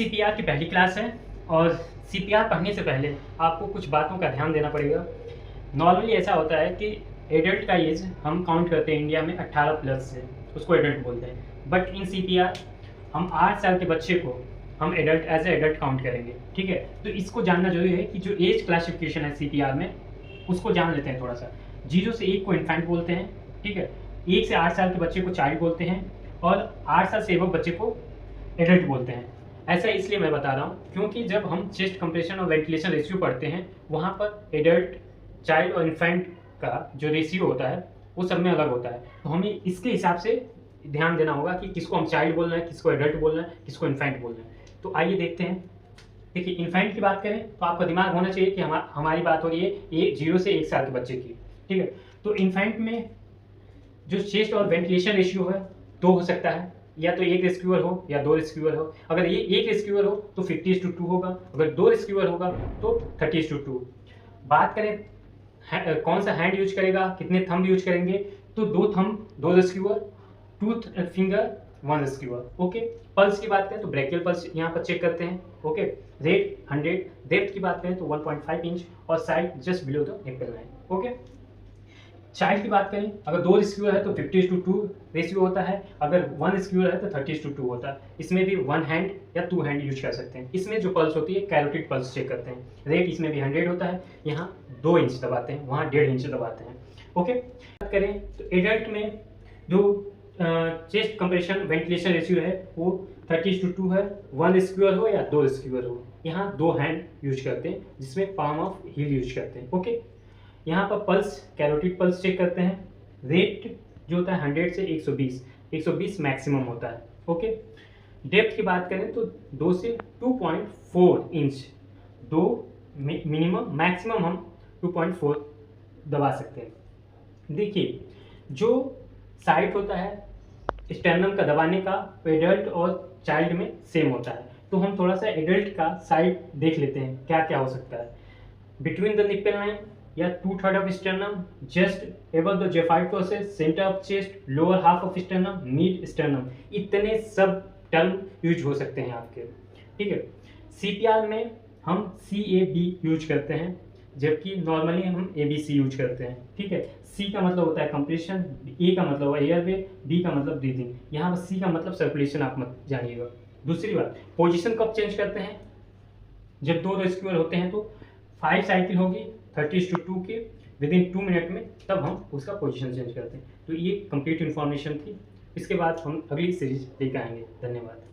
CPR की पहली class है और सीपीआर पढ़ने से पहले आपको कुछ बातों का ध्यान देना पड़ेगा। नॉर्मली ऐसा होता है कि एडल्ट का एज हम काउंट करते हैं इंडिया में 18 प्लस से, उसको एडल्ट बोलते हैं। बट इन सीपीआर हम 8 साल के बच्चे को हम adult as a adult count करेंगे, ठीक है। तो इसको जानना जरूरी है कि जो एज क्लासिफिकेशन है सीपीआर में उसको जान लेते हैं थोड़ा सा। 0 से 1 को इन्फेंट बोलते हैं, ठीक है। 1 से 8 साल के बच्चे को चाइल्ड बोलते हैं और 8 साल से एबव बच्चे को एडल्ट बोलते हैं। ऐसा इसलिए मैं बता रहा हूँ क्योंकि जब हम चेस्ट कंप्रेशन और वेंटिलेशन रेशियो पढ़ते हैं वहाँ पर एडल्ट, चाइल्ड और इन्फेंट का जो रेशियो होता है वो सब में अलग होता है। तो हमें इसके हिसाब से ध्यान देना होगा कि किसको हम चाइल्ड बोल रहे हैं, किसको एडल्ट बोल रहे हैं, किसको इन्फेंट बोल रहे हैं। तो आइए देखते हैं। देखिए, इन्फेंट की बात करें तो आपका दिमाग होना चाहिए कि हमारी बात हो रही है 0 से 1 साल के बच्चे की, ठीक है। तो इन्फेंट में जो चेस्ट और वेंटिलेशन रेशियो है 2 हो सकता है, या तो 1 रेस्क्यूअर हो या 2 रेस्क्यूअर हो। अगर ये 1 रेस्क्यूअर हो तो 50:2 होगा, अगर 2 रेस्क्यूअर होगा तो 30:2। बात करें कौन सा हैंड यूज करेगा, कितने थंब यूज करेंगे, तो 2 thumb 2 rescuer, 2 finger 1 rescuer, okay. Pulse की बात करें तो ब्रेकियल पल्स यहाँ पर चेक करते हैं, ओके। रेट 100, डेप्थ की बात करें तो 1.5 इंच और side just below the nipple line, okay. Child की बात करें, अगर 2 रेस्क्यूअर है तो 50:2 रेशियो होता है, अगर 1 रेस्क्यूअर है तो 30:2 होता है। इसमें भी 1 हैंड या 2 हैंड यूज कर सकते हैं। इसमें जो पल्स होती है कैरोटिड पल्स चेक करते हैं। रेट इसमें भी 100 होता है, यहाँ 2 इंच दबाते हैं, वहाँ 1.5 इंच दबाते हैं, ओके। बात करें तो एडल्ट में जो चेस्ट कंप्रेशन वेंटिलेशन रेशियो है वो 30:2 है, 1 रेस्क्यूअर हो या 2 रेस्क्यूअर हो। यहाँ 2 हैंड यूज करते हैं जिसमें पाम ऑफ हील यूज करते हैं, ओके। यहाँ पर पल्स कैरोटिड पल्स चेक करते हैं। रेट जो होता है 100 से 120 मैक्सिमम होता है, ओके। डेप्थ की बात करें तो 2 से 2.4 इंच, 2 मिनिमम, मैक्सिमम हम 2.4 दबा सकते हैं। देखिए, जो साइट होता है स्टर्नम का दबाने का एडल्ट और चाइल्ड में सेम होता है। तो हम थोड़ा सा एडल्ट का साइड देख लेते हैं क्या क्या हो सकता है। बिटवीन द निप्पल लाइन या 2/3 of sternum, just above the xiphoid process, centre of chest, lower half of sternum, mid sternum, इतने सब टर्म यूज हो सकते हैं आपके, ठीक है। सीपीआर में हम CAB यूज करते हैं जबकि नॉर्मली हम ABC यूज करते हैं, ठीक है। C का मतलब होता है कंप्रेशन, A का मतलब एयरवे, B का मतलब ब्रीदिंग। यहाँ पर C का मतलब सर्कुलेशन आप मत जानिएगा। दूसरी बात, पोजीशन कब चेंज करते हैं, जब 2 रेस्क्यूअर होते हैं तो 5 साइकिल होगी 30:2 के विदिन 2 मिनट में, तब हम उसका पोजीशन चेंज करते हैं। तो ये कंप्लीट इन्फॉर्मेशन थी। इसके बाद हम अगली सीरीज लेकर आएंगे। धन्यवाद।